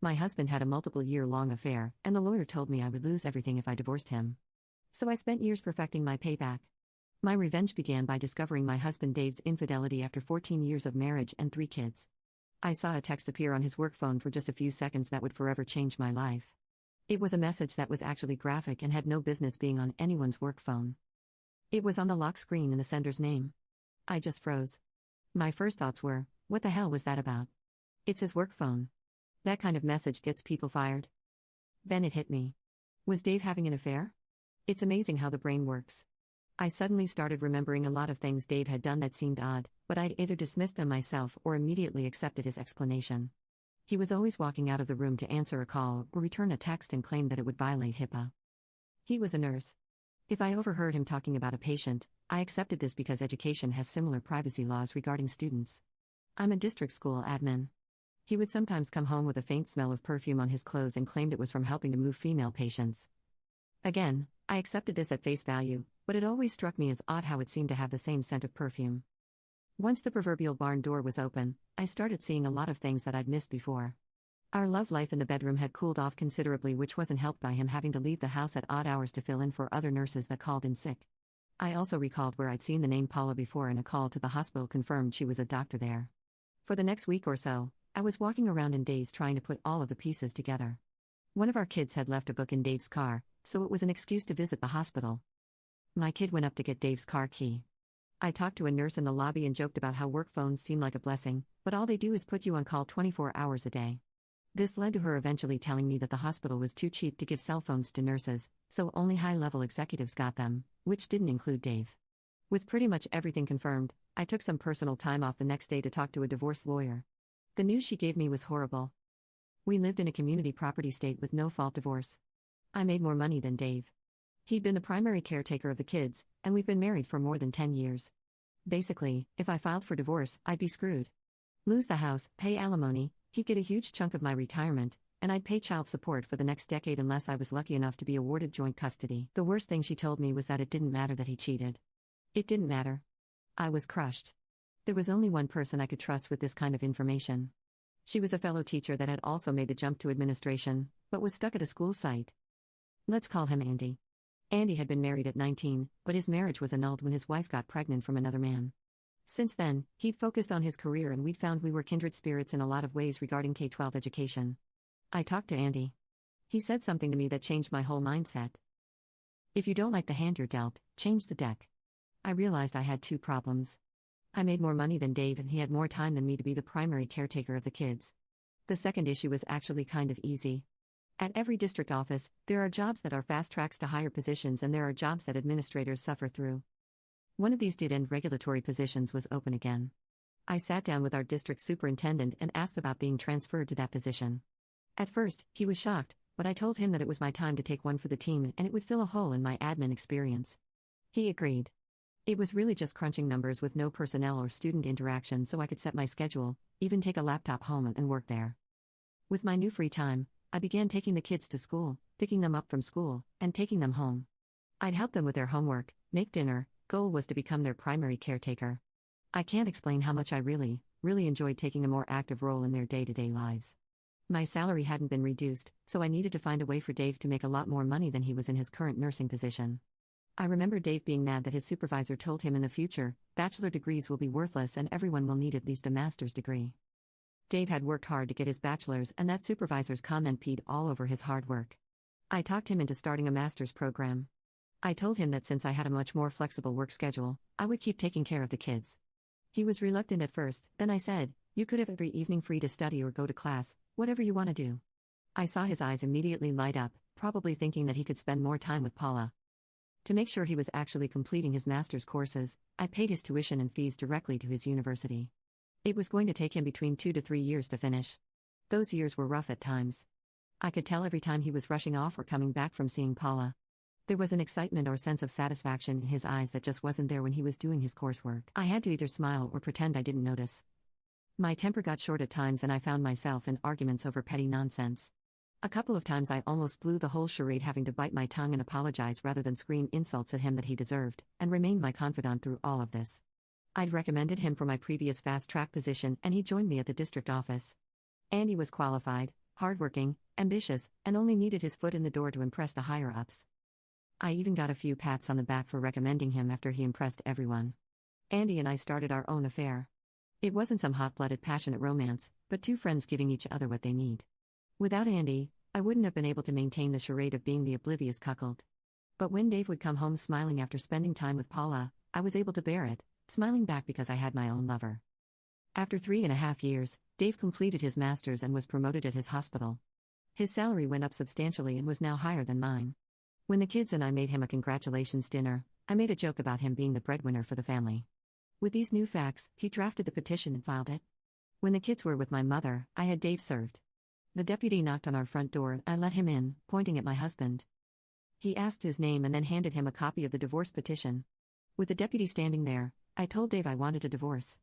My husband had a multiple-year-long affair, and the lawyer told me I would lose everything if I divorced him. So I spent years perfecting my payback. My revenge began by discovering my husband Dave's infidelity after 14 years of marriage and 3 kids. I saw a text appear on his work phone for just a few seconds that would forever change my life. It was a message that was actually graphic and had no business being on anyone's work phone. It was on the lock screen in the sender's name. I just froze. My first thoughts were, what the hell was that about? It's his work phone. That kind of message gets people fired. Then it hit me. Was Dave having an affair? It's amazing how the brain works. I suddenly started remembering a lot of things Dave had done that seemed odd, but I'd either dismissed them myself or immediately accepted his explanation. He was always walking out of the room to answer a call or return a text and claim that it would violate HIPAA. He was a nurse. If I overheard him talking about a patient, I accepted this because education has similar privacy laws regarding students. I'm a district school admin. He would sometimes come home with a faint smell of perfume on his clothes and claimed it was from helping to move female patients. Again, I accepted this at face value, but it always struck me as odd how it seemed to have the same scent of perfume. Once the proverbial barn door was open, I started seeing a lot of things that I'd missed before. Our love life in the bedroom had cooled off considerably, which wasn't helped by him having to leave the house at odd hours to fill in for other nurses that called in sick. I also recalled where I'd seen the name Paula before, and a call to the hospital confirmed she was a doctor there. For the next week or so, I was walking around in daze trying to put all of the pieces together. One of our kids had left a book in Dave's car, so it was an excuse to visit the hospital. My kid went up to get Dave's car key. I talked to a nurse in the lobby and joked about how work phones seem like a blessing, but all they do is put you on call 24 hours a day. This led to her eventually telling me that the hospital was too cheap to give cell phones to nurses, so only high-level executives got them, which didn't include Dave. With pretty much everything confirmed, I took some personal time off the next day to talk to a divorce lawyer. The news she gave me was horrible. We lived in a community property state with no-fault divorce. I made more money than Dave. He'd been the primary caretaker of the kids, and we've been married for more than 10 years. Basically, if I filed for divorce, I'd be screwed. Lose the house, pay alimony, he'd get a huge chunk of my retirement, and I'd pay child support for the next decade unless I was lucky enough to be awarded joint custody. The worst thing she told me was that it didn't matter that he cheated. It didn't matter. I was crushed. There was only one person I could trust with this kind of information. She was a fellow teacher that had also made the jump to administration, but was stuck at a school site. Let's call him Andy. Andy had been married at 19, but his marriage was annulled when his wife got pregnant from another man. Since then, he'd focused on his career, and we'd found we were kindred spirits in a lot of ways regarding K-12 education. I talked to Andy. He said something to me that changed my whole mindset. If you don't like the hand you're dealt, change the deck. I realized I had 2 problems. I made more money than Dave, and he had more time than me to be the primary caretaker of the kids. The second issue was actually kind of easy. At every district office, there are jobs that are fast tracks to higher positions, and there are jobs that administrators suffer through. One of these dead-end regulatory positions was open again. I sat down with our district superintendent and asked about being transferred to that position. At first, he was shocked, but I told him that it was my time to take one for the team and it would fill a hole in my admin experience. He agreed. It was really just crunching numbers with no personnel or student interaction, so I could set my schedule, even take a laptop home and work there. With my new free time, I began taking the kids to school, picking them up from school, and taking them home. I'd help them with their homework, make dinner. Goal was to become their primary caretaker. I can't explain how much I really enjoyed taking a more active role in their day-to-day lives. My salary hadn't been reduced, so I needed to find a way for Dave to make a lot more money than he was in his current nursing position. I remember Dave being mad that his supervisor told him in the future, bachelor degrees will be worthless and everyone will need at least a master's degree. Dave had worked hard to get his bachelor's, and that supervisor's comment peed all over his hard work. I talked him into starting a master's program. I told him that since I had a much more flexible work schedule, I would keep taking care of the kids. He was reluctant at first, then I said, you could have every evening free to study or go to class, whatever you want to do. I saw his eyes immediately light up, probably thinking that he could spend more time with Paula. To make sure he was actually completing his master's courses, I paid his tuition and fees directly to his university. It was going to take him between 2 to 3 years to finish. Those years were rough at times. I could tell every time he was rushing off or coming back from seeing Paula. There was an excitement or sense of satisfaction in his eyes that just wasn't there when he was doing his coursework. I had to either smile or pretend I didn't notice. My temper got short at times, and I found myself in arguments over petty nonsense. A couple of times I almost blew the whole charade, having to bite my tongue and apologize rather than scream insults at him that he deserved, and remained my confidant through all of this. I'd recommended him for my previous fast-track position, and he joined me at the district office. Andy was qualified, hardworking, ambitious, and only needed his foot in the door to impress the higher-ups. I even got a few pats on the back for recommending him after he impressed everyone. Andy and I started our own affair. It wasn't some hot-blooded passionate romance, but two friends giving each other what they need. Without Andy, I wouldn't have been able to maintain the charade of being the oblivious cuckold. But when Dave would come home smiling after spending time with Paula, I was able to bear it, smiling back because I had my own lover. After 3.5 years, Dave completed his master's and was promoted at his hospital. His salary went up substantially and was now higher than mine. When the kids and I made him a congratulations dinner, I made a joke about him being the breadwinner for the family. With these new facts, he drafted the petition and filed it. When the kids were with my mother, I had Dave served. The deputy knocked on our front door and I let him in, pointing at my husband. He asked his name and then handed him a copy of the divorce petition. With the deputy standing there, I told Dave I wanted a divorce.